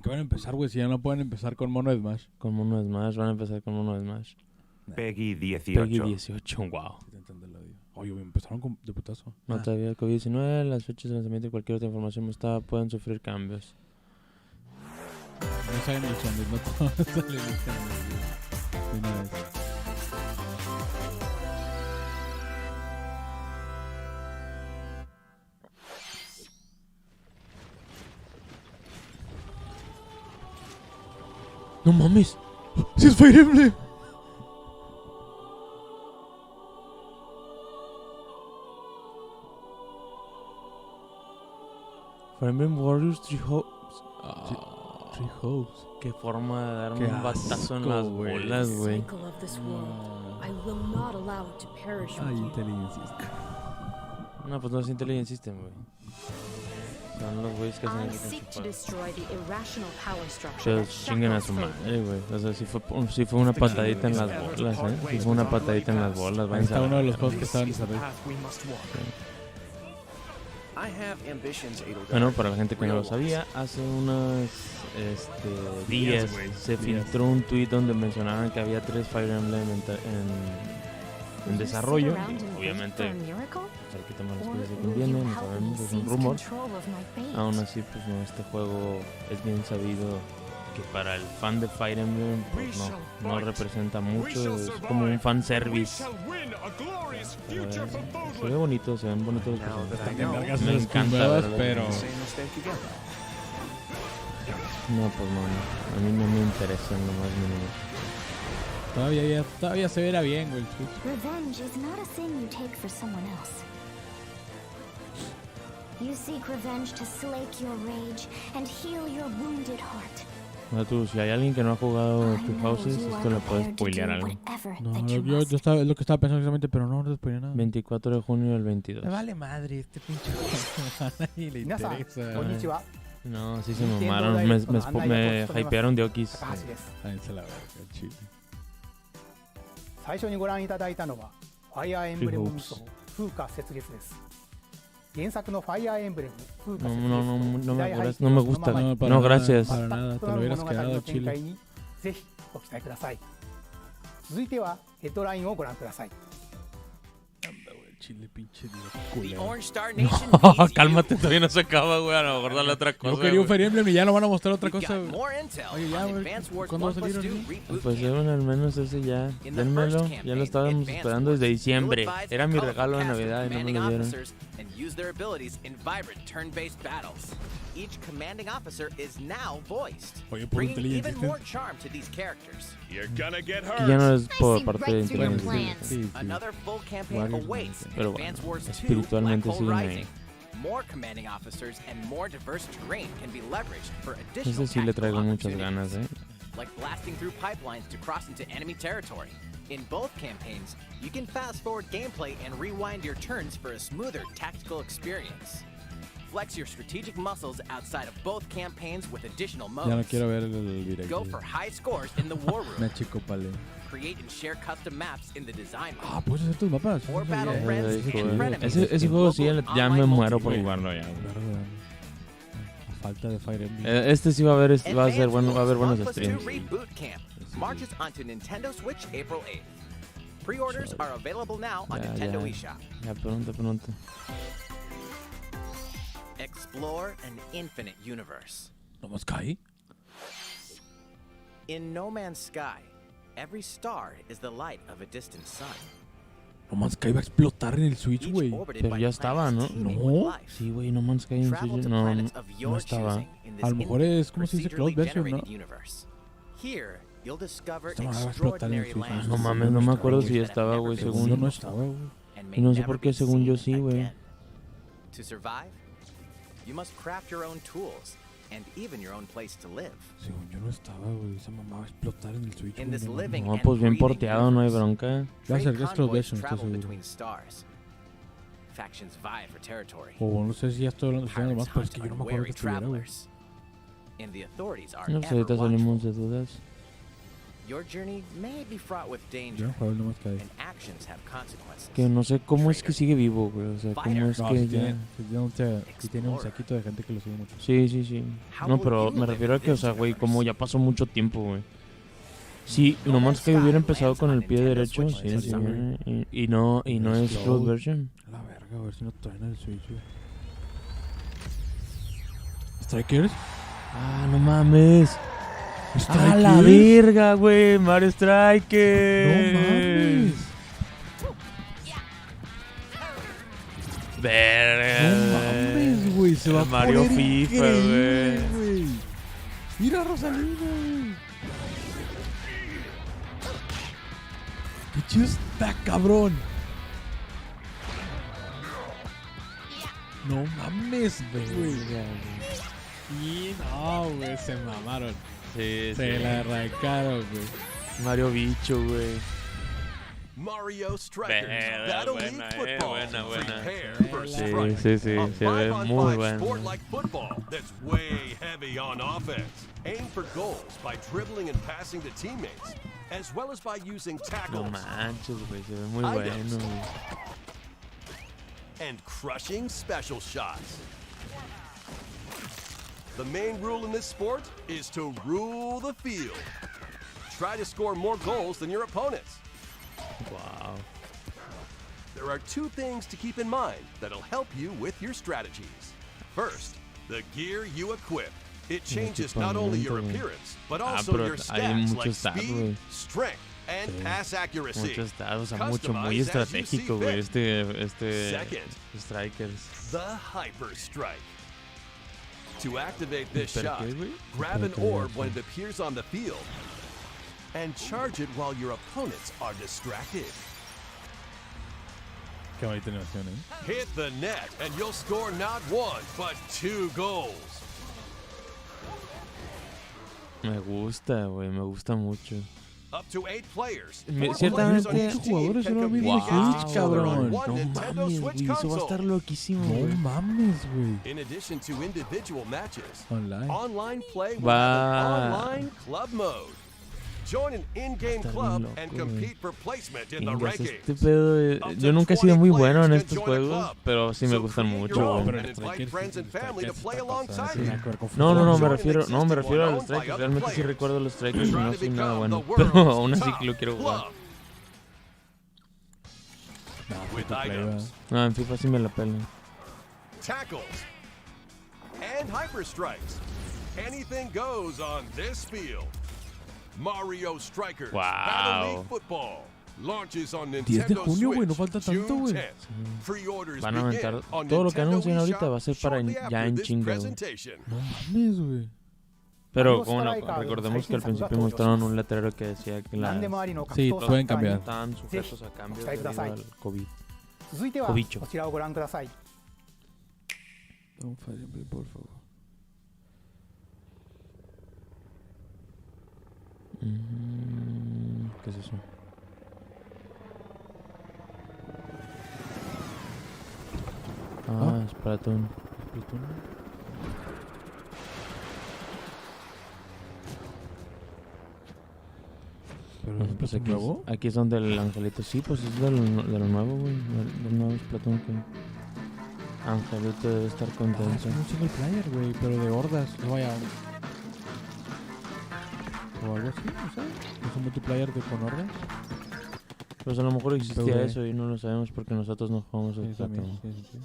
qué van a empezar, güey? Si ya no pueden empezar con mono de Smash. Con mono de Smash, van a empezar con mono de Smash. Peggy 18. Peggy 18, wow. Oye, güey, empezaron con de putazo. No todavía el COVID-19, las fechas de lanzamiento y cualquier otra información mostrada pueden sufrir cambios. No salen los cambios, no todos salen los cambios, güey. De una vez. ¡No mames! ¡Sí es Fire Emblem! Fire Emblem Warriors Three Hopes. Three Hopes. Qué forma de dar Qué un batazo en asco, las güey. bolas, güey. Ay, inteligencia. No, pues no es Intelligent System, güey. Son los güeyes que hacen el Pero chinguen a su madre, güey. O sea, sí fue una patadita en las bolas, ¿eh? Sí fue una patadita en las bolas. Ahí está uno de los juegos que estaban en desarrollo. Bueno, para la gente que no lo sabía, hace unos días se filtró un tweet donde mencionaban que había 3 Fire Emblem en desarrollo. Obviamente, pues, aquí tomar las cosas de quien viene, no sabemos, es un rumor. Aún así, pues no, este juego es bien sabido que para el fan de Fire Emblem pues, no representa mucho, es como un fanservice. Se ve bonito, se ven bonitos los personajes. Me encanta, ¿verdad? Pero no, pues no, a mí no me interesa en lo más mínimo. Todavía se verá bien, güey, el Switch. Revenge is not a thing you take for someone else. You seek revenge to slake your rage and heal your wounded heart. No, tú, si hay alguien que no ha jugado Two Houses, esto le puede spoilear algo. No, yo estaba, es lo que estaba pensando exactamente, pero no te spoilea nada. 24 de junio del 22. Me vale madre este pinche juego. A nadie le interesa. No, sí se mamaron. Me hypearon de Okis. Ahí se la verga, chile. 最初にご覧いただいたのはファイアーエンブレム無双風化雪月です。原作のファイアーエンブレム風化雪月 No me gusta. No, gracias. Para nada, te lo hubieras quedado, chile. ぜひご期待ください。続いてはヘッドラインをご覧ください。 Chile, pinche No, cálmate, todavía no se acaba, güey. A lo mejor dale otra cosa. Yo quería un Fire Emblem y ya no van a mostrar otra cosa. Oye, ya, güey. ¿Cuándo va a salir? Pues bueno, al menos ese ya. Denmelo. Ya lo estábamos esperando desde diciembre. Era mi regalo de Navidad y no me lo dieron. Each commanding officer is now voiced, Oye, por bringing even inteligencia. more charm to these characters. You're gonna get Que ya hurt. no es por parte de inteligencia. Sí, sí. Another full campaign Varios, awaits in pero bueno, Advance Wars 2 espiritualmente Black Hole siguen ahí. Rising. More commanding officers and more diverse terrain can be leveraged for additional Ese sí le traigo tactical muchas ganas, opportunities, like blasting through pipelines to cross into enemy territory. In both campaigns, you can fast forward gameplay and rewind your turns for a smoother tactical experience. Flex your strategic muscles outside of both campaigns with additional modes. Ya no quiero ver el directo. Go for high scores in the war Me room. achicopalé. Create and share custom maps in the design Ah, mode. ¿puedes hacer tus mapas? Or battle Yeah. friends and frenemies Ese in juego sí local ya me online muero por multiplayer. jugarlo ya. A falta de Fire Emblem. Este sí va a haber, va a ser bueno, va a haber buenos Advance Wars 1 streams. + 2 Reboot Camp marches onto Nintendo Switch April 8th. Pre-orders are available now on Nintendo eShop. Ya pronto. Explore an infinite universe. ¿No más cae? In No Man's Sky, every star is the light of a distant sun. No más cae va a explotar en el Switch, Each güey. orbited Pero by ya estaba, ¿no? planets teeming No. with life. Sí, güey, No Man's Sky en Travel Switch. to No planets of your estaba. choosing in this A lo mejor es, ¿cómo se dice? Cloud procedurally version, ¿no? generated universe. Here, you'll discover Esta madre va a explotar en el extraordinary Switch. lands No mames, no me acuerdo si estaba, güey, Según según yo no estaba, güey. and Y may no sé never por qué, be según yo seen sí, güey. again. To survive, you must craft your own tools and even your own place to live. Según yo no estaba, güey. Esa mamá va a explotar en el Switch. In güey, this no living mames. No, pues bien and porteado, no hay breathing bronca. Va a Trade ser que es Cloud convoys version, estoy travel seguro. between stars. Factions vie for territory. O no sé si ya estoy hablando Pirates más, pero es hunt que yo no on me acuerdo wary que estuviera, güey. travelers. And the authorities are No, pues ever ahorita salimos watchful. de dudas. Your journey may be fraught with Yo danger, no juego el No Man's Sky. and actions have consequences. Que no sé cómo es que sigue vivo, güey. O sea, cómo es No, que sí ya... tiene un saquito de gente que lo sigue mucho. Sí, sí, sí. No, pero me refiero a que, o sea, güey, como ya pasó mucho tiempo, güey. Si No Man's Sky hubiera empezado con el pie derecho, sí, sí. Y no es closed version. A la verga, a ver si no traen el Switch, güey. ¿Strikers? Ah, no mames. ¡A ¿Strikers? la verga, güey! Mario Strikers. ¡No mames! Verga. ¡No mames, güey! Se va a Mario poner FIFA, increíble, güey. Mira a Rosalina, güey. ¡Qué chido está, cabrón! No mames, güey. Y no, güey, se mamaron. Sí, Se la arrancaron, güey. Mario Bicho, güey. Mario Strikers Buena, Battle buena, League Football. buena. Prepare for Sí, strike. sí, sí. A Se ve 5-on-5 muy bueno. sport like football that's way heavy on offense. Aim for goals by dribbling and passing to teammates, as well as by using No tackles manches, güey. Se ve muy Items. bueno, güey. and crushing special shots. The main rule in this sport is to rule the field. Try to score more goals than your opponents. Wow. There are two things to keep in mind that'll help you with your strategies. First, the gear you equip. It changes not only your appearance, but also pero your hay stats like muchos stats, speed, güey. strength, and pass accuracy. Muchos estados, o sea, muy Customize as you estratégico, see güey. fit. Este Second, Strikers. the Hyper Strike. To activate this ¿Pero shot, qué, güey? grab an orb when it appears on the field and charge it while your opponents are distracted. Qué bonita animación, ¿eh? Hit the net and you'll score not one, but 2 goals. Me gusta, güey. Me gusta mucho. Up to 8 players. Me- 4 players on ciertamente- each team jugadores can son los compete mismos against Switch, each other on cabrón. one No Nintendo mames, Switch güey. Eso va a estar console. loquísimo, No güey. mames, güey. In addition to individual matches, Online. online play will Va- have an online club mode. Join an in-game Está bien club loco, and güey. compete for placement in the Chingas, rankings. este pedo, yo nunca he sido muy bueno en estos juegos, pero sí me gustan mucho, Pero güey. and invite friends and family to play alongside Sí, you. me acuerdo con No, fútbol. me refiero a los strikers. Realmente sí recuerdo los strikers y no soy nada bueno. Pero aún así que lo quiero jugar. No, With free to play, items, No, en FIFA sí me la pelan. tackles, and hyper strikes. Anything goes on this field. Mario Strikers Wow. Battle League Football launches on 10 de Nintendo junio, güey, no Switch falta tanto, June güey. 10th. Pre-orders Van a begin aventar on todo lo que Nintendo anuncien ahorita eShop va a ser para shortly ya after en this chinga, güey. presentation. No mames, güey. Pero como no, recordemos que al principio mostraron un letrero que decía que las 何でもありの格Sí, 闘サ pueden ッカーに cambiar. estaban sujetos a cambiosぜひご期待くだ debido さい。 al COVID. 続いてはコビッチョこちらをご覧ください。 No, Fire Emblem, por favor. ¿Qué es eso? Ah, Splatoon. ¿Pero Pues, es pues Splatoon nuevo? aquí es donde el angelito, sí, pues es de lo nuevo, güey, del nuevo Splatoon que Angelito debe estar Ah, contento. es como un single player, güey, pero de hordas. No vaya. O algo así, no sé. Es un multiplayer con hordas. Pues a lo mejor existía PvE. eso y no lo sabemos porque nosotros no jugamos el Sí, también. Splatoon. Sí.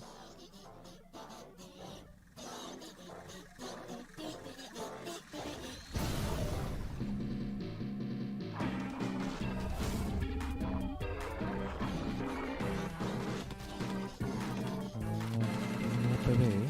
PvE.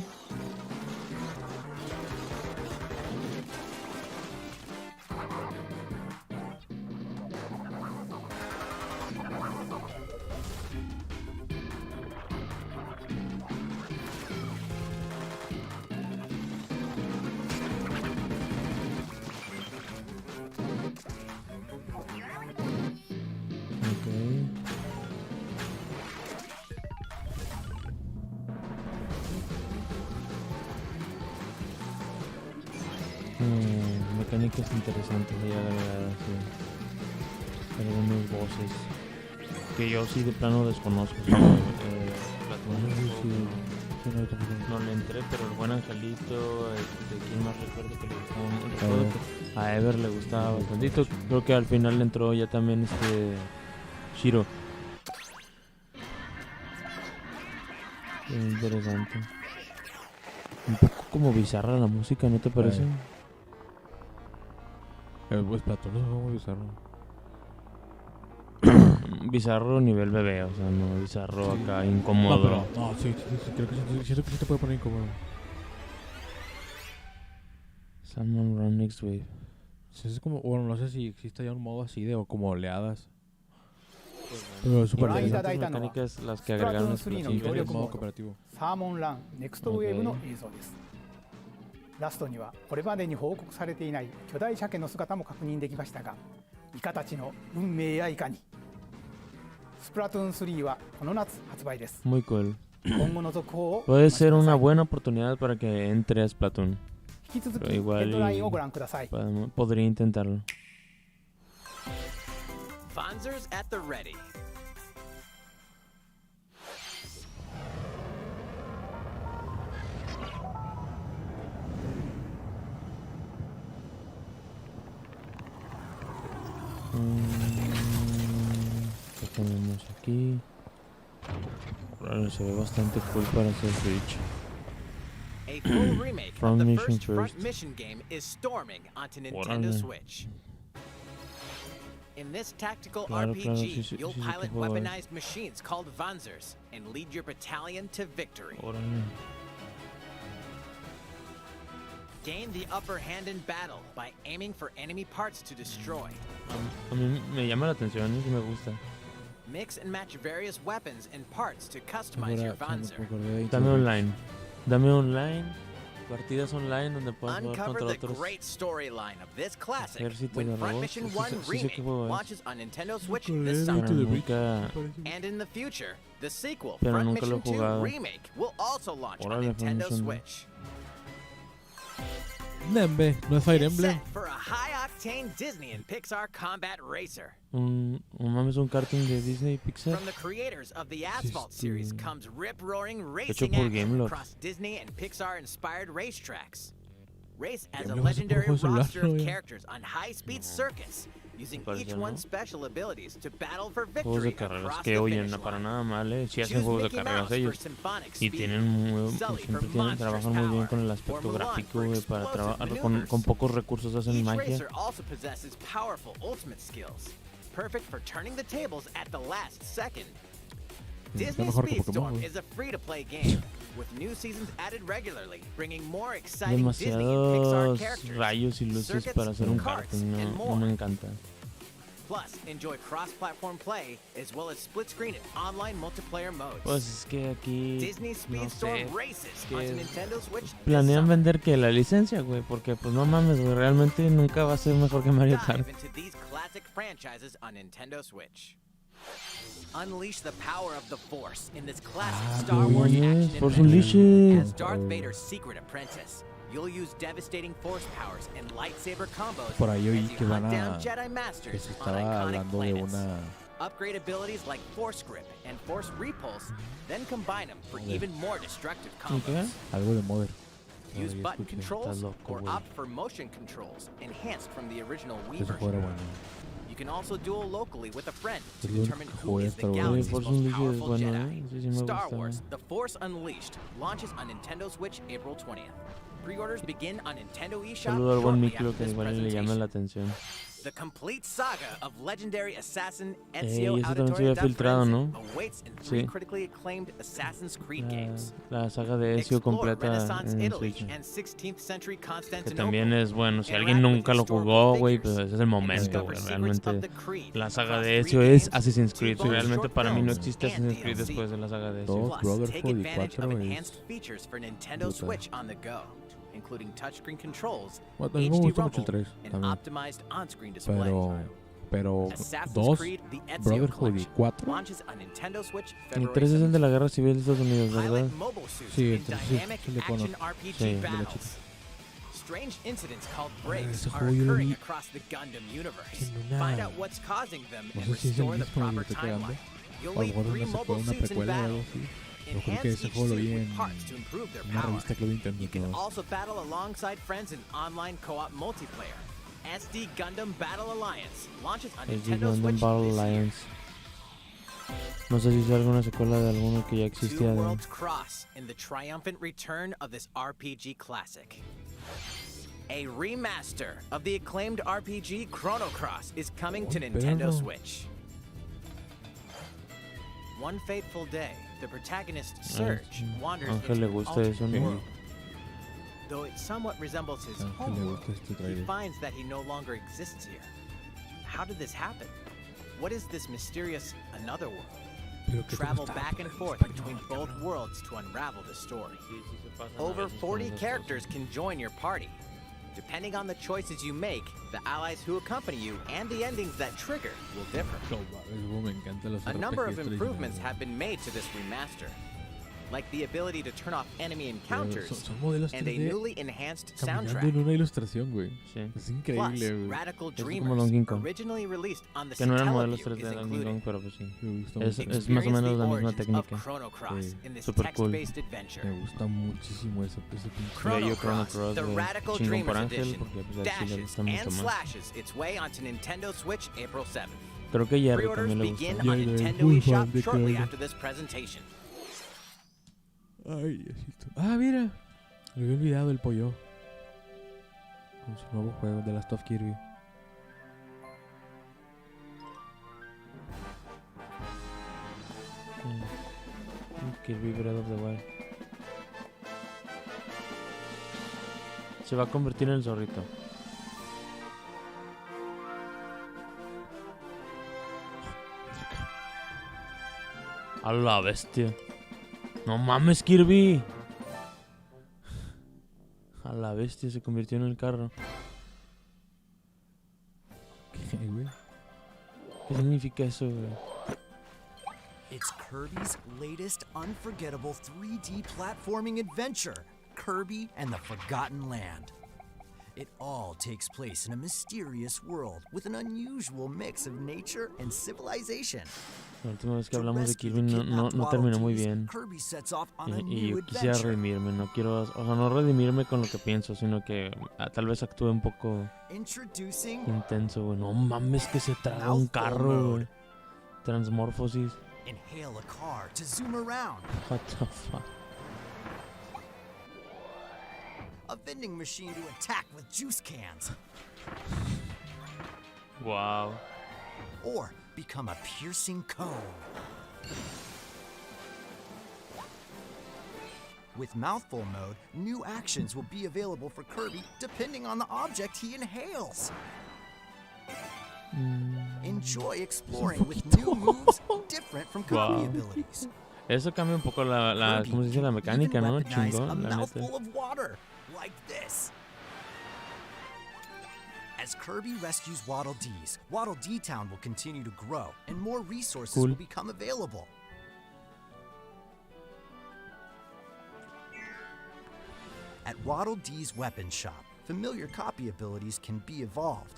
Ok. Mecánicas interesantes ahí agregadas, sí. algunos voces que yo sí de plano desconozco. No le entré, pero el buen Angelito, ¿quién más recuerdo que le gustaba? Recuerdo que a Ever le gustaba bastantito. Creo que al final le entró ya también Shiro. Interesante. Un poco como bizarra la música, ¿no te parece? Pues Platón es muy bizarro. Bizarro nivel bebé, o sea, no bizarro acá incómodo. No, sí, creo que siento que sí te puede poner incómodo. Salmon Run Next Wave. Es como, bueno, no sé si existe ya un modo así de o como oleadas. Pero es súper interesantes mecánicas las que agregaron el modo cooperativo. サーモンランネクストウェーブの映像です。ラストにはこれまでに報告されていない巨大鮭の姿も確認できましたが、イカたちの運命やいかに。スプラトゥーン3はこの夏発売です。 Muy cool. 今後の続報を Puede ser una buena oportunidad para que entre a Splatoon. 引き続きヘ Pero igual ッドラインをご覧ください。 podría intentarlo. Fonzers at the ready. ¿Qué tenemos aquí? Bueno, se ve bastante cool para hacer Switch. A full remake of Front the Mission first Front first. Mission game is storming onto Nintendo Órale. Switch. In this tactical Claro, RPG, claro, sí, you'll sí, pilot que juego es. weaponized machines called Fonzers and lead your battalion to victory. Órale. Gain the upper hand in battle by aiming for enemy parts to destroy. A mí me llama la atención y me gusta. Mix and match various weapons and parts to customize your Fonzer. Dame online. Dame online. Partidas online donde puedas jugar Uncover contra the otros. great storyline of this classic Ejército when de Front robots. Mission Sí, 1 sí, sí sé Remake qué juego es. launches on Nintendo Switch this Pero summer. nunca, And in the future, the sequel, Pero Front nunca lo he Mission 2 jugado. Remake, will also launch on Órale, Front Nintendo Mission 2. Switch. Nembe, no es Fire Get Emblem. set for a high-octane Disney and Pixar combat racer. mames, un karting de Disney y Pixar. From the creators of the Asphalt series comes rip-roaring Hecho racing por action Gameloft. across Disney and Pixar-inspired racetracks. Race as a Gameloft hace legendary puro juego de roster celular, of ¿no? characters on high-speed circuits, using Parece, each ¿no? one's special abilities to battle for Juegos victory de carreras across que the oyen, finish no para line. nada mal, sí hacen Choose juegos de Mickey carreras Mouse for ellos. symphonic Y speed, tienen Sully siempre for trabajan monstrous muy bien power, con el aspecto Formula One gráfico, for güey, para explosive trabajar maneuvers. con pocos recursos hacen Each magia. racer also possesses powerful ultimate skills, perfect for turning the tables at the last second. Disney mejor que Speedstorm Pokémon, is a free-to-play game, with new seasons added regularly, bringing more exciting Disney and Pixar Demasiados characters, rayos y luces circuits, para hacer un karts, karting, and no more. me encanta. Plus, enjoy cross-platform play, as well as split-screen and online multiplayer modes. Pues es que aquí Disney no Speedstorm sé, races que onto Nintendo Switch this planean summer. vender que la licencia, güey, porque pues no mames, güey, realmente nunca va a ser mejor que Mario Kart. Dive into these classic franchises on Nintendo Switch. Unleash the power of the Force in this classic Star Wars action Force adventure. Unleashed. As Darth Vader's secret apprentice, you'll use devastating Force powers and lightsaber combos Por ahí oí as you que hunt van down a... Jedi que Masters se on estaba iconic hablando de planets. una... Upgrade abilities like Force Grip and Force Repulse, then combine them for even more destructive ¿Y qué? combos. Algo de Mother. Use Ahí button escuché. controls Estás loco, or güey. opt for motion controls, enhanced from the original Wii Ese version. juego era bueno. You can also duel locally with a friend to Es lo único determine que who jugué is the Star Wars. galaxy's Force most Unleashed es powerful bueno, Jedi. sí, sí me Star gusta. Wars: The Force Unleashed launches on Nintendo Switch April 20th. Pre-orders begin on Nintendo eShop Saludo al buen shortly Miklo after que this igual le llama la presentation. atención. The complete saga of legendary assassin Ezio Ese también se Auditore había da filtrado, Firenze ¿no? awaits in 3 Sí. critically acclaimed Assassin's Creed games. La saga de Ezio Explore completa Renaissance en Italy Switch. and 16th century Que Constantinople. también es bueno, si Interact alguien with nunca lo historical jugó, güey, figures pues ese es el momento, discover güey. secrets Realmente of the Creed la saga across de 3 Ezio es games, Assassin's Creed. 2 bonus Realmente short para mí no films, existe and Assassin's Creed DLC. después de la saga de Dos. Ezio. Plus, Brotherhood take y advantage of 4 es enhanced features for Nintendo brutal. Switch on the go, including touchscreen controls, Bueno, a mí me HD gusta mucho el Rumble, 3 and también. optimized on-screen display. Pero Assassin's 2, Creed: The Ezio Brotherhood y Collection 4. launches on Nintendo Switch El February 3 es el de 17th. la Guerra Civil de Estados Unidos, ¿verdad? Pilot mobile suits Sí, in el 3 sí, dynamic sí le conozco. action RPG Sí, de la battles. strange incidents called breaks ese are juego yo lo occurring vi across the Gundam universe. en una- Find out what's causing them no and sé si es el restore the mismo en el proper que estoy quedando. timeline. You'll A lo lead mejor 3 una mobile secuela, una suits in precuela o algo battle. así. Yo creo que Enhance ese each juego lo suit vi with en parts to improve their una power. revista Club Nintendo. You can Pero also battle alongside friends in online co-op multiplayer. SD Gundam Battle Alliance launches on SD Nintendo Gundam Switch Battle this year. Alliance. No sé si es alguna secuela de alguno que ya Two existía. worlds cross in the triumphant return of this RPG classic. A remaster of the acclaimed RPG Chrono Cross is coming to Nintendo perro. Switch. One fateful day, the protagonist Surge wanders Ángel into le an gusta eso, alternate ¿no? world. Though it somewhat resembles his Ángel le homeworld, gusta este he trailer. finds that he no longer exists here. How did this happen? What is this mysterious another world? Pero que Travel cómo está back and en forth español, between cabrón. both worlds to unravel the story. Sí, sí se pasan a Over veces con 40 esas characters can join your party. Depending on the choices you make, the allies who accompany you and the endings that trigger will differ. No mames, cómo me encantan los A number of RPGs improvements originales. have been made to this remaster, like the ability to turn off enemy encounters Son modelos and a 3D newly enhanced caminando soundtrack. en una ilustración, güey. Sí. Es Plus, increíble, güey. Radical como Dreamers, Donkey Kong. originally released on the Que no eran modelos Satellaview, 3D is de Donkey included. Kong, pero pues sí. Me gusta Es mucho. más o menos la misma Experience the técnica. origins of Chrono Cross Sí. in this Super cool. text-based adventure. Me gusta muchísimo ese pinche. Chrono Bello Chrono Cross, Cross the de Radical chingón por Dreamers Ángel, Edition, porque pues a él sí le dashes gusta mucho and más. slashes its way onto Nintendo Switch April 7th. Creo que Jerry Pre-orders también le begin gusta. on Jerry, Nintendo muy eShop fan de shortly Chrono. after this presentation. Ay, Diosito. Ah, mira. Me había olvidado el pollo. Con su nuevo juego de Last of Kirby. Kirby Breath of the Wild. Se va a convertir en el zorrito. A la bestia. No mames, Kirby. A la bestia se convirtió en el carro. ¿Qué, güey? ¿Qué significa eso, güey? It's Kirby's latest unforgettable 3D platforming adventure, Kirby and the Forgotten Land. It all takes place in a mysterious world with an unusual mix of nature and civilization. La última vez que To hablamos de rescue Kirby the no kidnapped terminó muy Waddle bien. Dees, Kirby sets off on a Y new yo quisiera adventure. redimirme, no quiero, o sea, no redimirme con lo que pienso, sino que tal vez actúe un poco Introducing intenso, güey. No mames que se traga un carro, güey. Transmorphosis. Inhale a car to zoom around. What the fuck? A vending machine to attack with juice cans. Wow. Or become a piercing cone. With mouthful mode, new actions will be available for Kirby depending on the object he inhales. Enjoy exploring with new moves different from Kirby Wow. abilities. Eso cambia un poco la Kirby ¿cómo se dice? La can mecánica, even ¿no? weaponize a Chingón, la neta. mouthful of water, like this. As Kirby rescues Waddle Dees, Waddle Dee Town will continue to grow, and more resources Cool. will become available. At Waddle Dee's weapon shop, familiar copy abilities can be evolved.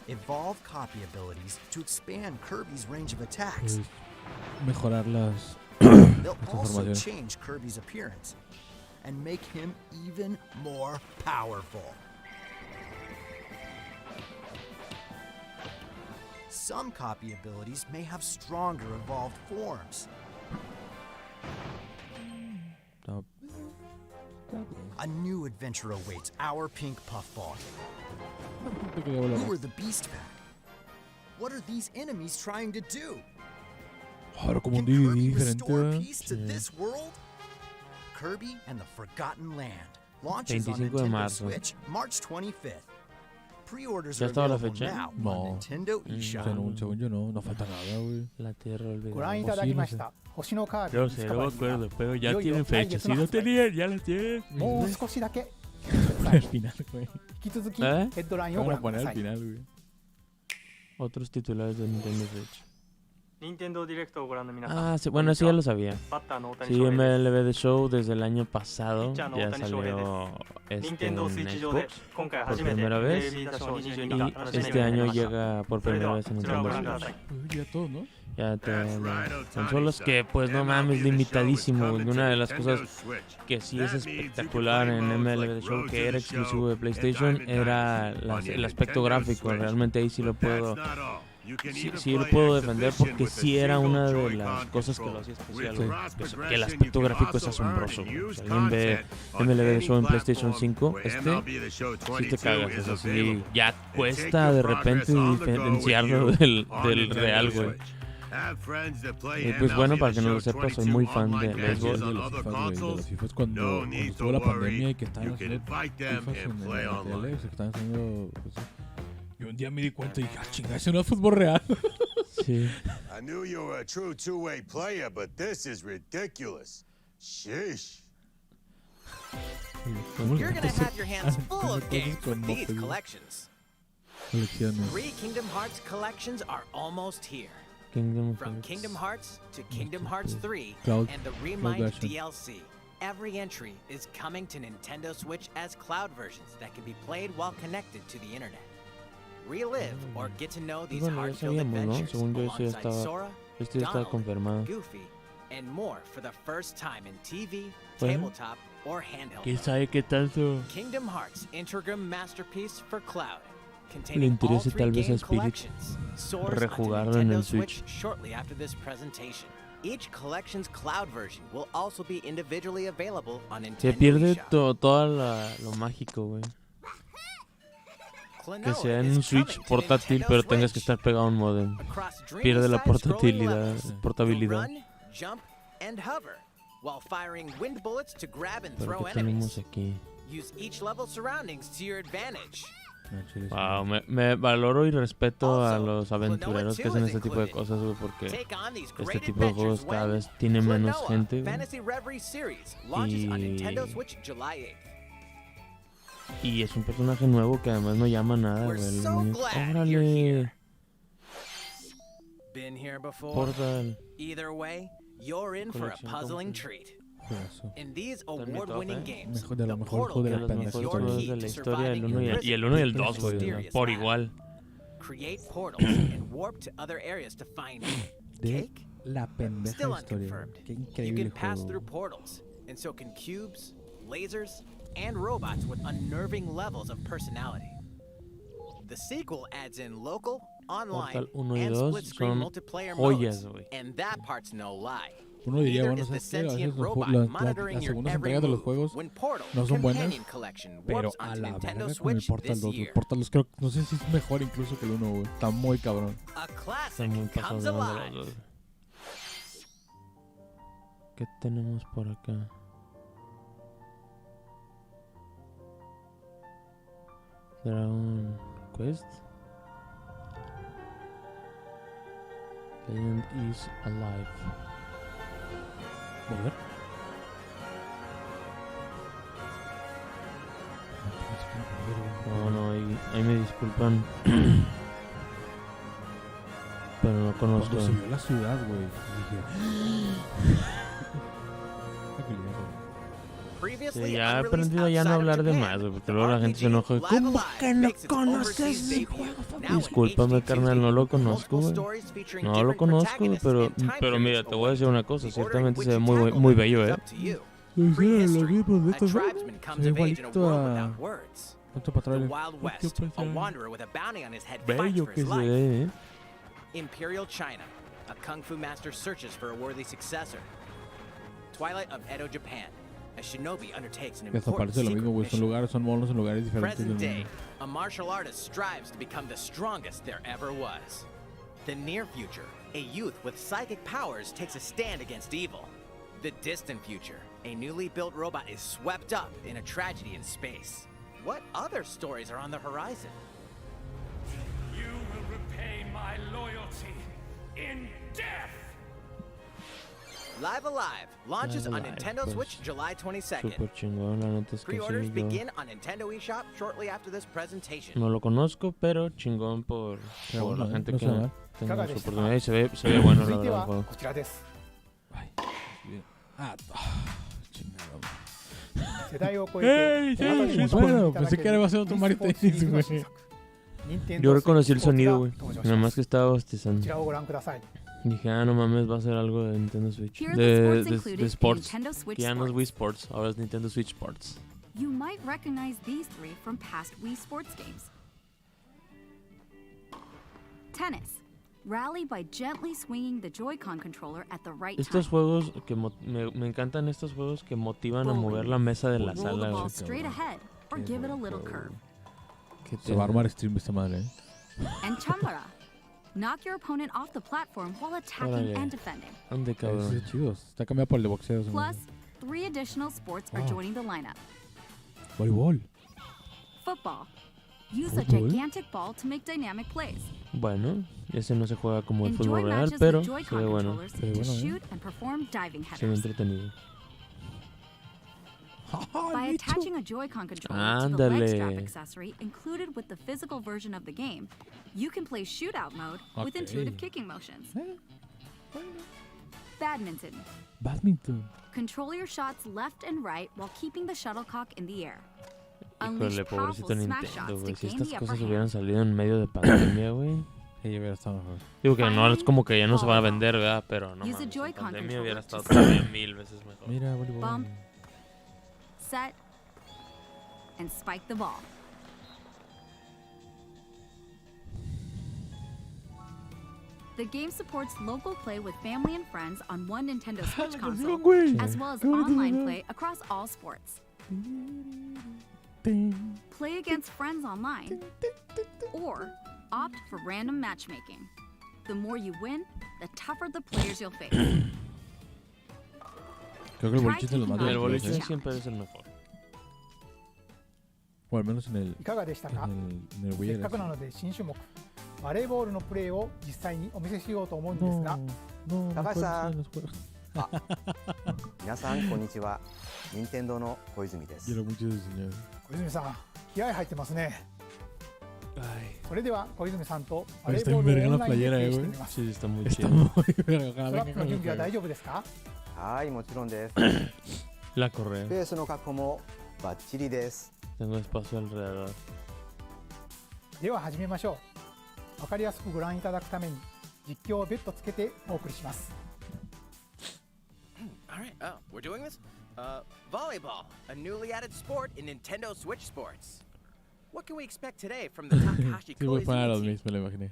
Evolve copy abilities to expand Kirby's range of attacks. Pues, mejorar las They'll las also transformaciones. change Kirby's appearance and make him even more powerful. Some copy abilities may have stronger evolved forms. Está- A new adventure awaits our pink puffball. Te quería volar. Who are the Beast Pack? What are these enemies trying to do? Ahora como un Can DVD Kirby diferente, restore ¿verdad? peace to Sí. this world? Kirby and the Forgotten Land launches on 25 de Nintendo marzo. Switch March 25th. Pre-orders ¿Ya are estaba la available fecha? now No. on Nintendo Se eShop. anuncia, según yo no falta nada, güey. La tierra ご olvidada. 覧いただきました星のカービィ Yo ディス sé, カ no バ me リーが acuerdo, pero ya いよいよ tienen 来 fecha. 月 Si の no 発売 tenían, ya las tienen. もう少しだけ Al final, güey. 引き続きヘえッドラインを Van ご a 覧くだ poner さ al い final, güey. Otros titulares de Nintendo Switch. Ah, sí, bueno, eso ya lo sabía. Sí, MLB The Show desde el año pasado ya salió en Xbox por primera vez y este año llega por primera vez en Nintendo Switch. Ya todo, ¿no? Ya todas las consolas que pues no mames, limitadísimo. Y una de las cosas que sí es espectacular en MLB The Show, que era exclusivo de PlayStation, era el aspecto gráfico. Realmente ahí sí lo puedo defender porque sí era una de las cosas que lo hacía especial, güey. Que el aspecto gráfico es asombroso, güey. Si alguien ve MLB The Show en PlayStation 5, sí te cagas. O sea, sí, ya cuesta de repente diferenciarlo del real, güey. Y pues bueno, para que no lo sepas, soy muy fan de béisbol. De los FIFAs cuando estuvo la pandemia y que estaban haciendo FIFAs en la tele, que estaban haciendo... Pues, y un día me di cuenta y dije, chingada, ese no es fútbol real. Sí. I knew you were a true two-way player, but this is ridiculous. Sheesh. You're gonna have your hands full of games with these collections. 3 Kingdom Hearts collections are almost here. From Kingdom Hearts to Kingdom Hearts 3 and the Remind DLC. Every entry is coming to Nintendo Switch as cloud versions that can be played while connected to the internet. Relive or get to know these heart-filled adventures alongside Sora, Donald, Goofy, and more for the first time in TV, tabletop, or handheld. ¿Quién sabe qué tanto Kingdom Hearts Integrum Masterpiece for Cloud, le containing all interese 3 tal vez a game Spirit collections, soars onto rejugarlo en Nintendo el Switch Switch? shortly after this presentation. Each collection's cloud version will also be individually available on Nintendo Se pierde eShop. todo lo mágico, güey. Que sea en un Switch portátil, pero tengas que estar pegado a un modem. Pierde la portabilidad. Pero ¿qué tenemos aquí? Wow, me valoro y respeto a los aventureros que hacen este tipo de cosas, güey, porque este tipo de juegos cada vez tiene menos gente, güey. Y es un personaje nuevo que además no llama nada, güey. ¡Órale! Portal. Either way, you're in for a puzzling treat. In these award-winning games, De lo mejor juego de la pendeja de la historia, el 1 y el 2, güey, por igual. Create portals and warp to other areas to find De cake. la pendeja Still historia. unconfirmed. Qué You increíble can pass juego. through portals, and so can cubes, lasers, and robots with unnerving levels of personality. The sequel adds in local, online, Portal 1 y and 2 split-screen son multiplayer joyas, modes, güey. and that part's no lie. Uno diría, Neither bueno, is the ¿sabes qué? A veces sentient los robot las monitoring your segundas every entregas de los move juegos when Portal no son buenas, Companion Collection pero warps a onto la Nintendo verga con el Switch Portal this 2. year. El Portal 2 creo, no sé si es mejor incluso que el 1, güey. Está muy cabrón. A Está classic muy pasado comes de los alive. dos. ¿Qué tenemos por acá? ¿Será un quest? Legend is alive. ¿Volver? No, ahí me disculpan. Pero no conozco. Cuando se vio la ciudad, güey, dije... Sí, ya he aprendido a ya no hablar de más, güey, porque luego la gente se enoja. ¿Cómo que no conoces ese juego? Discúlpame, carnal, no lo conozco, güey. No lo conozco, pero mira, te voy a decir una cosa. Ciertamente se ve muy bello, ¿eh? Sí, lo mismo de estos, ¿no? Se ve igualito a... Otro patrón. Bello que se ve, ¿eh? Imperial China, a kung fu master searches for a worthy successor. Twilight of Edo, Japan, a shinobi undertakes an Que hasta important parece lo mismo, secret güey. Son mission. lugares, son monos en lugares diferentes. Present del day, mundo. a martial artist strives to become the strongest there ever was. The near future, a youth with psychic powers takes a stand against evil. The distant future, a newly built robot is swept up in a tragedy in space. What other stories are on the horizon? You will repay my loyalty in death. Live Alive launches Live on Alive, Nintendo pues, Switch July 22nd. Súper chingón, la neta es que Pre-orders sí, yo begin on Nintendo eShop shortly after this presentation. no lo conozco, pero chingón por la gente que no tenga su oportunidad y se ve bueno la 続いて verdad el は juego. こちらです。 chingado. 世代を超えて ¡Ey! Bueno, pensé que iba a ser otro Mario Tennis, güey. Yo reconocí el sonido, güey. Nada más que estaba こ bostezando. ちらをご覧ください。 Dije, no mames, va a ser algo de Nintendo Switch. Here are the sports included De in sports. Nintendo Switch Que ya no es Sports. Wii Sports, ahora es Nintendo Switch Sports. You might recognize these three from past Wii Sports games. Tennis. Rally by gently swinging the Joy-Con controller at the right Estos time. juegos que me encantan estos juegos que motivan a mover la mesa de la Roll the sala, ball güey. straight ahead or give it a little curve. Se va a armar stream esta madre, And Chambara. Knock your opponent off the platform while attacking Órale. and defending. ¿Dónde, Ese cabrón? es chido. Está cambiado por el de boxeo. esa Plus, madre. 3 additional sports are Wow. joining the lineup. Voleibol. Football. Use a Fútbol. gigantic ball to make dynamic plays. Bueno, ese no se juega como el Enjoy fútbol real, matches pero with se Joy-Con ve bueno. controllers Se ve to bueno, shoot and perform diving Se ve headers. entretenido. By attaching a Joy-Con controller to the Ándale. leg strap accessory included with the physical version of the game, you can play shootout mode with Okay. intuitive kicking motions. Badminton. Badminton. Control your shots left and right while keeping the shuttlecock in the air. Híjole, Unleash pobrecito powerful smash Nintendo, shots to güey. Si gain estas the upper cosas hand. hubieran salido en medio de pandemia, güey. Sí, hubiera estado mejor. Digo que no es como que ya no se van a vender, ¿verdad? Pero no Use a mames, en Joy-Con pandemia hubiera estado controller to todavía 1000 veces mejor. Mira, voleibol. Bump. Set. And spike the ball. The game supports local play with family and friends on one Nintendo Switch console, güey. as well as Qué bonito online video. play across all sports. Play against friends online, or opt for random matchmaking. The more you win, the tougher the players you'll face. Creo que el boliche es de los más Try El taking boliche Challenge. siempre es el mejor. O al menos en el, いかがでしたか？ en el Wii せっ era かくな así. ので新種目バレーボールのプレーを実際にお見せしようと思うんです No, が、 no, 高橋さん no puedes hacer los juegos. 皆さんこんにちは。任天堂の小泉です。 Quiero mucho ese señor. 小泉さん気合入ってますね。 Ay, それでは小泉さんとバレ está ーボー bien ル verga をオ la ンラインで playera, プレイ eh, して güey. みます。 Sí, está muy Está chido. muy verga. ス Ojalá トラッ venga プの con 準 el 備は大 juego. 丈夫ですか？はいもちろんです。 La ス correa. ペースの確保もバッチリです。 Tengo espacio alrededor. では始めましょう。わかりやすくご覧いただくために実況を別途つけてお送りします。 All right, oh, we're doing this? Volleyball, a newly added sport in Nintendo Switch Sports. What can we expect today from the Takahashi Sí, voy a poner a los Koizumi team? mis, me lo imaginé.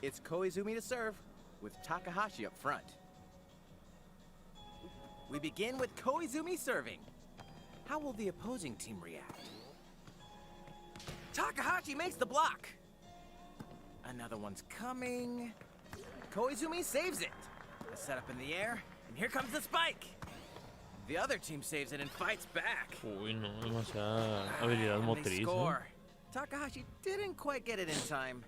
It's Koizumi to serve, with Takahashi up front. We begin with Koizumi serving. How will the opposing team react? Takahashi makes the block. Another one's coming. Koizumi saves it. A setup in the air, and here comes the spike. The other team saves it and fights back. Uy, no, demasiada habilidad And they motriz. score. Takahashi didn't quite get it in time.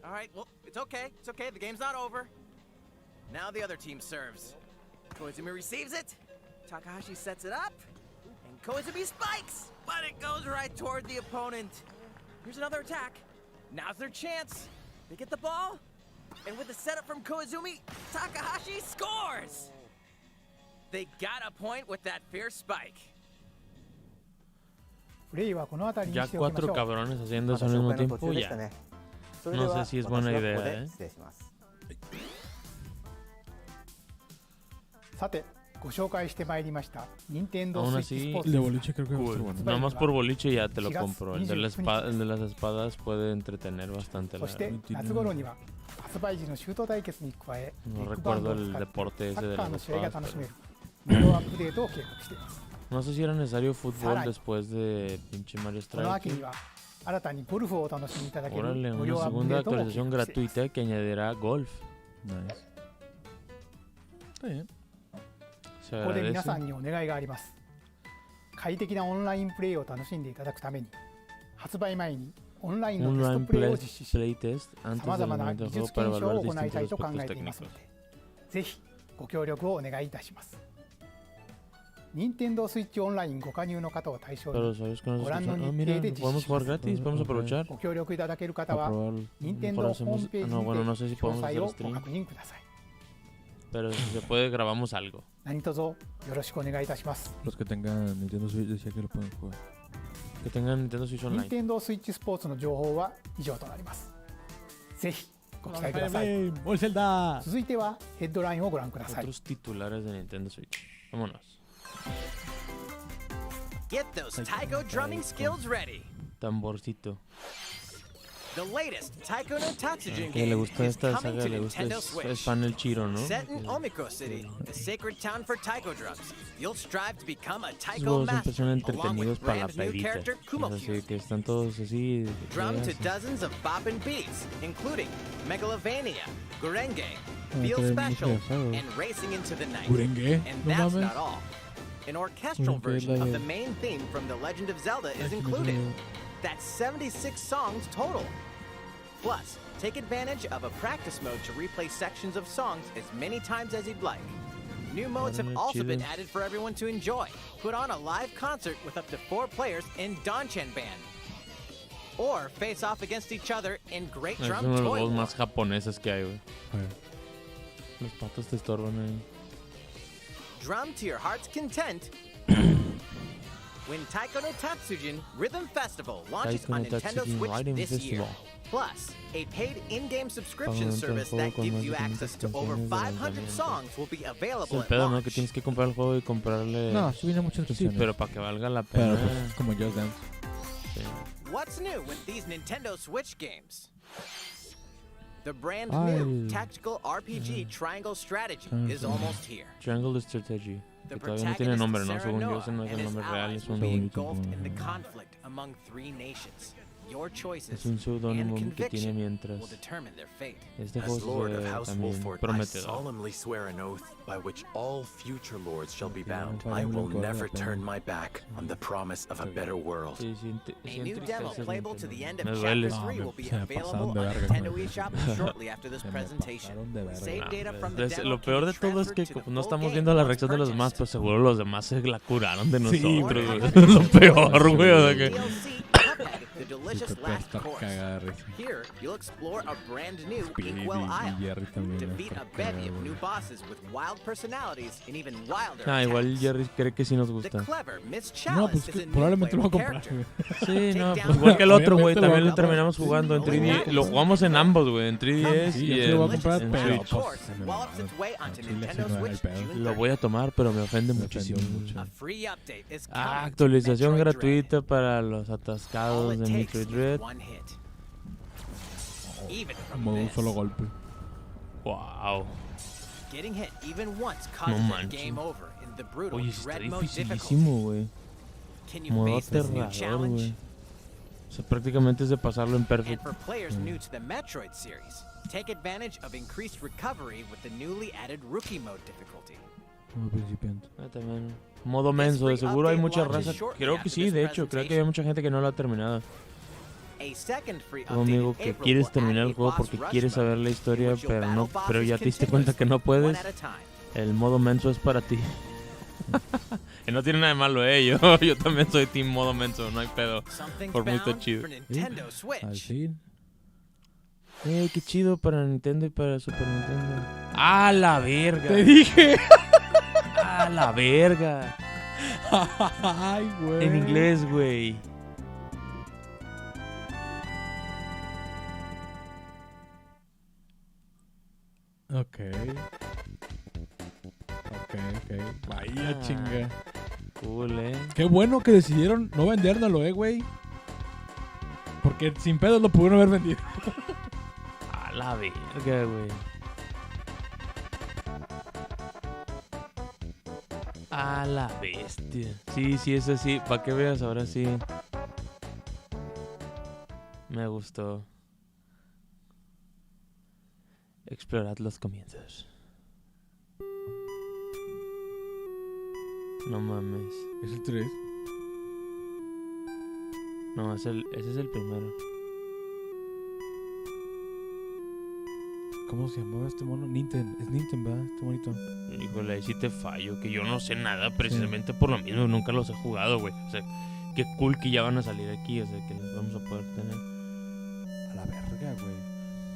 All right, well, it's okay. It's okay. The game's not over. Now the other team serves. Koizumi receives it. Takahashi sets it up. And Koizumi spikes. But it goes right toward the opponent. Here's another attack. Now's their chance. They get the ball. And with the setup from Koizumi, Takahashi scores. They got a point with that fierce spike. プレイはこの辺りに Ya しておきまし 4 ょう。 cabrones haciendo ま eso だ al 紹 mismo 介の途 tiempo, 中でした ya. ね。それで No は sé si es 私 buena はここ idea, で ¿eh? 失礼します。さてご紹介してまいりました任天堂 Aún スイッチス así, ポー El de ツ boliche creo que va a estar cool. bueno. Nada más por boliche ya te lo Sigas compro. El de, 29 el de las espadas puede entretener bastante. そ La して verdad. 夏頃には発売時のシュート対決に加え No ビッグバンド recuerdo を el 使って deporte サ ese ッ de カー las の試合が espadas. 楽しめ Pero る無料アップデートを計画しています no sé si era necesario fútbol Sarai. después de pinche Mario この秋に Strike. は新たにゴルフをお楽しみいただける Órale, 無 una 料アップ segunda デートを計画 actualización しています gratuita que añadirá golf. Nice. Está bien. Se ここで皆さ agradece. んにお願いがあります快適なオンラインプレイを楽しんでいただくために発売前にオンラインのテスト Un プレイを実施し playtest さ antes まざ del まな lanzamiento 技 del 術 juego para 検証を evaluar 行いたい distintos と考 aspectos えていますの técnicos. でぜひご協力をお願いいたします。任天堂スイッチオンラインご加入の方を対象にご覧の日程で実施します。ご協力いただける方は任天堂ホームページにて詳細をご確認ください。Pero si se puede, grabamos algo. 何卒よろしくお願いいたします。Los que tengan Nintendo Switch decía que lo pueden jugar. Que tengan Nintendo Switch Online. 任天堂スイッチスポーツの情報は以上となります。ぜひご期待ください。続いてはヘッドラインをご覧ください。 Otros titulares de Nintendo Switch. Vámonos. Get those taiko drumming skills ready. Tamborcito. The latest Taiko no Tatsujin Que le game gusta is esta coming saga, to le gusta, Nintendo es Switch. fan el Chiro, ¿no? Set in Omiko City, the sacred town for taiko drums, you'll strive to become a Los taiko juegos siempre son master, along entretenidos with para la brand new pedita. character Es Kumokyu. así que están todos así. Drum to dozens of boppin' beats, including Megalovania, Gurenge, Ah, Feel trae Special, mucho de and Racing into the Night. ¿Gurenge? And No that's mames. not all. An orchestral Gurenge es version la of de- the main theme from The Legend of Zelda is Ay, included. no. That's 76 songs total. Plus, take advantage of a practice mode to replay sections of songs as many times as you'd like. New modes have also been added for everyone to enjoy. Put on a live concert with up to 4 players in Donchan Band. Or face off against each other in Great Es Drum uno de los Toy juegos War. más japoneses que hay, güey. Los patos te estorban ahí. Drum to your heart's content. When Taiko no Tatsujin Rhythm Festival launches Taiko no on Nintendo Tatsujin Switch Rhythm this year. Festival. Plus, a paid in-game subscription Pago dentro del service juego that con gives más you de 500 access to over canciones de 500 lanzamiento. songs will be Es available el at pedo, ¿no? launch. Que tienes que comprar el juego y comprarle... No, sí viene muchas Sí, canciones. pero para que valga la pena. Pero pues como Just Dance. Sí. What's new with these Nintendo Switch games? The brand Ay. new tactical RPG Triangle Strategy is almost here. Triangle Strategy. The Que todavía no tiene nombre, ¿no? protagonist, Según yo, Sarah ese no es Noah, el and nombre his real. allies Es will un, be engulfed in the conflict among 3 nations. Your choices es un and seudónimo que tiene conviction mientras. will determine their fate. Este As juego Lord se of ve House también Wolford, I prometedor. solemnly swear an oath by which all future lords shall be bound. Fire I will Emblem vale la never pena. turn my back on the promise of a better world. Sí, A new demo playable to the end of Me Chapter duele. 3 will be Se me available pasaron de on verga Nintendo con eso. eShop shortly after this Se me presentation. pasaron de verga. Save data from the Entonces, demo lo can peor be de todo es que transferred to the como no full estamos game viendo la once reacción de los demás, purchased. pues seguro los demás se la curaron de Sí, nosotros, güey. güey. Es lo peor, güey. O sea que... DLC, Cuphead, the delicious Pepe last está course. cagada de risa. Here, you'll explore a brand new Speedy Inkwell y Isle. Jerry también. Defeat está a bevy of cagado. new bosses with wild personalities and even wilder Ah, igual attacks. Jerry cree que sí nos The gusta. clever Miss No, Chalice pues is que a new probablemente lo voy a playable comprar. character. Sí, no, Take pues down igual que el otro, güey. Obviamente lo También voy lo a terminamos jugando en 3D. Lo jugamos en ambos, güey. En 3DS Sí, y yo sí lo voy a en, comprar, en pero Switch. pues se me va. Wallops its way onto Chile sí Nintendo no hay Switch pedo. June Lo 30th. voy a tomar, pero me ofende Me muchísimo. ofendió mucho. A free update is Ah, coming to actualización Metroid gratuita Dread. para los All atascados it de takes Metroid is Dread. one hit. Even from Como un this, solo golpe. Wow. getting hit even once No causes a manches. game over in the brutal Oye, está Dread mode difficulty. dificilísimo, güey. Can you Modo face this new aterrador, challenge? güey. O sea, prácticamente es de pasarlo en And perfect. for players new to the Metroid series, take advantage of increased recovery with the newly added Rookie mode difficulty. Como principiante. También. Modo menso, de seguro hay mucha raza. Creo que sí, de hecho, creo que hay mucha gente que no lo ha terminado. A second free Tengo un update amigo in que April quieres will terminar add el a juego boss porque rush quieres mode, saber la historia, in which you'll pero no, battle pero ya bosses te diste cuenta que no continuously, puedes. one at a time. El modo menso es para ti. Y no tiene nada de malo, yo también soy team modo menso, no hay pedo. Something Por muy found chido. for Nintendo Al Switch. fin. Qué chido para Nintendo y para Super Nintendo. ¡Ah, la verga! Te dije. ¡Ah, la verga! Ay, güey. En inglés, güey. Ok. Vaya chinga. Cool, Qué bueno que decidieron no vendérnoslo, güey. Porque sin pedos lo pudieron haber vendido. ¡Ah, la verga, güey! ¡Ah, la bestia! Sí, es así. Para que veas, ahora sí. Me gustó. Explorad los comienzos. No mames. ¿Es el 3? No, ese es el primero. ¿Cómo se llamaba este mono? Ninten. Es Ninten, ¿verdad? Este monito. Híjole, ahí sí te fallo. Que yo no sé nada precisamente por lo mismo. Nunca los he jugado, güey. O sea, qué cool que ya van a salir aquí. O sea, que los vamos a poder tener. A la verga, güey.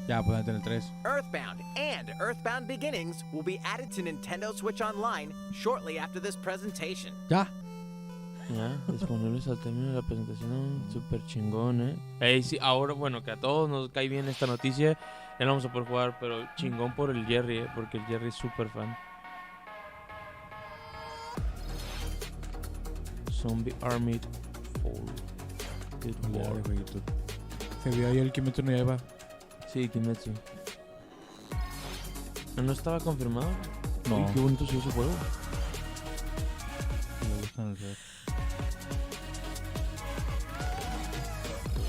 Ya, pueden tener 3. Earthbound and Earthbound Beginnings will be added to Nintendo Switch Online shortly after this presentation. Ya. Ya, disponibles al término de la presentación. Súper chingón, sí, ahora, bueno, que a todos nos cae bien esta noticia. Ya no vamos a poder jugar, pero chingón por el Jerry, porque el Jerry es súper fan. Zombie Army Fall. Se vio ahí el Kimetsu no Yaiba. Sí, Kimetsu. ¿No estaba confirmado? No. Uy, qué bonito se ve ese juego. Me gustan el ver.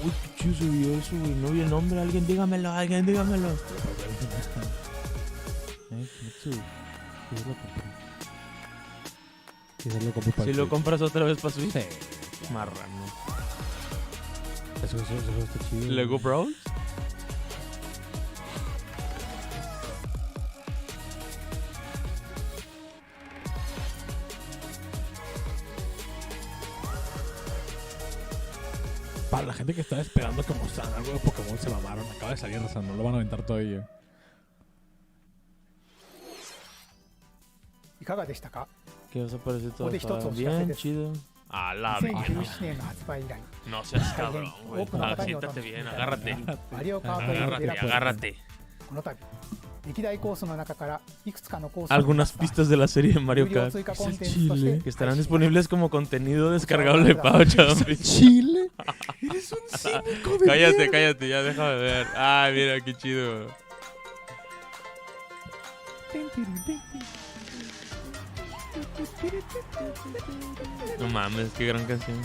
Uy, qué chido se vio eso, güey. No vi el nombre. Alguien dígamelo. Kimetsu. Quizás lo compré para Si lo compras otra vez para Switch. Sí. Marrano. Eso está chido. ¿Lego Bros? Para la gente que estaba esperando que mostraran algo de Pokémon, se mamaron. Acaba de salir, o sea, no lo van a aventar todavía. いかがでしたか？ ¿Qué os ha parecido todo? ここで一つお Estaba 知らせ bien です。 chido. A la verga. 2017年の発売以来、 No seas cabrón, 多 güey. くの方にお Siéntate 楽しみい bien, ただき agárrate. マリオカート8デラックス Agárrate. この度歴代コースの中からいくつかのコース Algunas pistas de la serie de Mario 有料 Kart 追加コンテンツとして que estarán disponibles como contenido descargable para Chompi. Chile. Eres un cínico de Cállate, cállate, ya déjame ver. Ah, mira, qué chido. No mames, qué gran canción.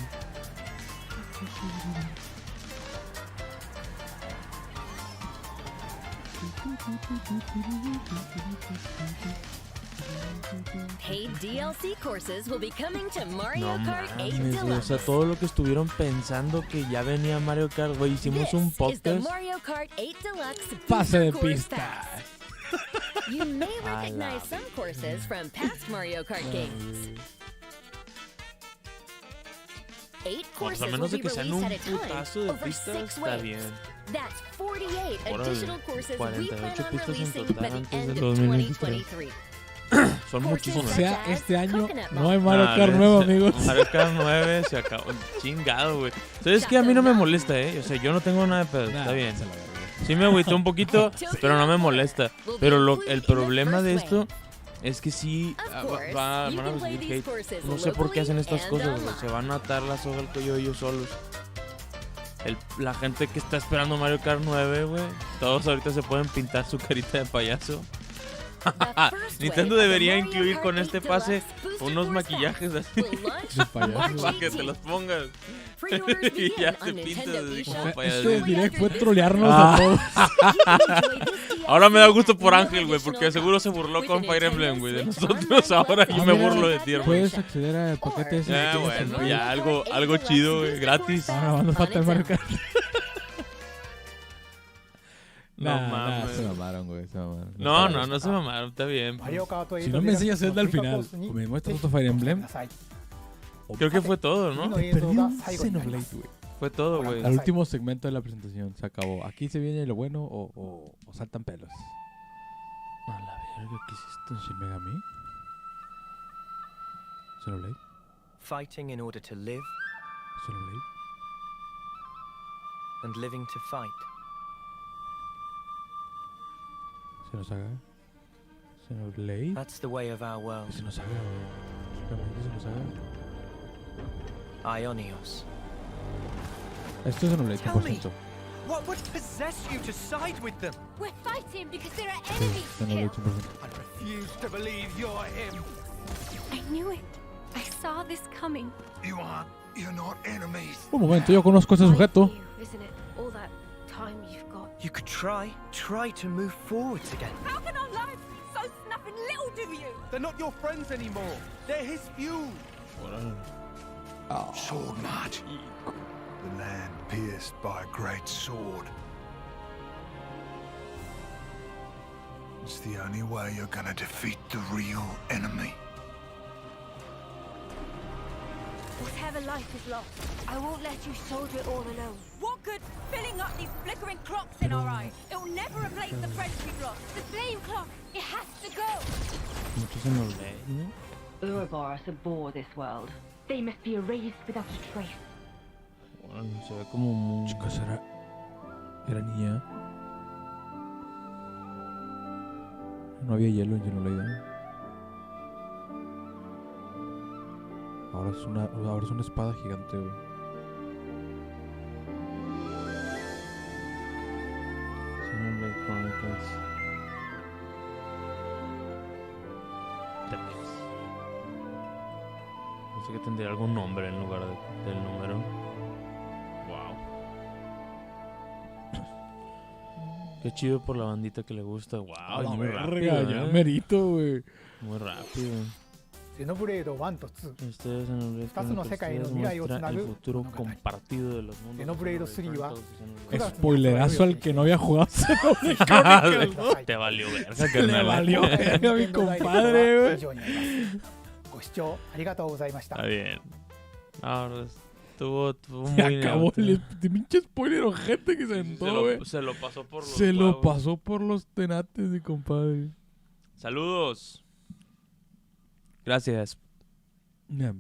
Paid DLC courses will be coming to Mario No Kart 8 mames, güey, o sea, Deluxe. todo lo que estuvieron pensando que ya venía Mario Kart, güey, hicimos un This is the podcast. Mario Kart 8 Deluxe Pase de Booster Course pista. Pass. You may recognize some courses from past Mario Kart games. 8 Pues a courses menos will de be que sean released un at a time putazo de over pistas, 6 está waves. bien. That's 48 Órale, additional courses we plan 48 on pistas en releasing total by the antes end del of 2023. 2023. Son O muchísimos. sea, este año no hay Mario Kart Nah, nuevo, amigos. Mario Kart 9 se acabó. Chingado, güey. ¿Sabes qué? A mí no me molesta, O sea, yo no tengo nada de pedo. Está bien. Sí me agüité un poquito, pero no me molesta. Pero el problema de esto es que sí van a recibir hate. No sé por qué hacen estas cosas, güey. Se van a atar la soga al cuello ellos solos. La gente que está esperando Mario Kart 9, güey. Todos ahorita se pueden pintar su carita de payaso. Nintendo debería incluir con este pase unos maquillajes así de payaso para que te los pongas y ya te pintas así como payaso. Este direct fue trolearnos a todos. Ahora me da gusto por Ángel, güey, porque seguro se burló con Fire Emblem, güey, de nosotros. Ahora yo me burlo de ti, hermano. Puedes acceder al paquete ese. Ya, bueno, ya algo chido, güey, gratis. Ahora nos falta el Mario Kart. No mames. Se mamaron, güey, se mamaron. No se mamaron, está bien. Si no me enseñas Zelda al final, o me muestras otro Fire Emblem. Creo que fue todo, ¿no? Perdí un Xenoblade, güey. Fue todo, güey. Al último segmento de la presentación se acabó. Aquí se viene lo bueno o saltan pelos. A la verga, ¿qué es esto? ¿Shin Megami? ¿Xenoblade? Fighting in order to live ¿Xenoblade? and living to fight. ¿Xenosaga? ¿Xenoblade? That's the way of our world. ¿Xenosaga? ¿Xenosaga? Ionios. Esto es Xenoblade, 100%. What would possess you to side with them? We're fighting because there are Sí, enemies Xenoblade, here. 100%. I refuse to believe you're him. I knew it. I saw this coming. You're not enemies. Un momento, yo conozco a ese sujeto. Isn't it all that time you've got? You could try to move forwards again. How can our lives be so snuffing little to you? They're not your friends anymore. They're his fuel. Sword march. The land pierced by a great sword. It's the only way you're gonna defeat the real enemy. Whatever life is lost, I won't let you soldier it all alone. What good filling up these flickering clocks in our eyes? It'll never replace the friends we've lost. The flame clock, it has to go. Mucho se me olvidó, ¿no? Ouroboros abhor this world. They must be erased without a trace. Bueno, se ve como muy... Chicos, era niña. No había hielo en Xenoblade. Ahora es una espada gigante, güey. Xenoblade Chronicles 3. Pensé que tendría algún nombre en lugar del número. Wow. Qué chido por la bandita que le gusta. Wow, muy rápido, ya merito, güey. Muy rápido. ゼノブレード1と2 Este es el 2つの世界の未来をつなぐ futuro compartido de los mundos. ゼノブレード3は Spoilerazo al que no había jugado Xenoblade Chronicles, ¿no? Te valió verga, que le valió verga a mi compadre, güey. ご視聴ありがとうございました。 Está bien. Ahora estuvo muy... Se acabó el pinche spoiler ojete que se aventó, güey. Se lo pasó por los... Se lo pasó por los tenates, mi compadre. Saludos. Gracias. Yeah,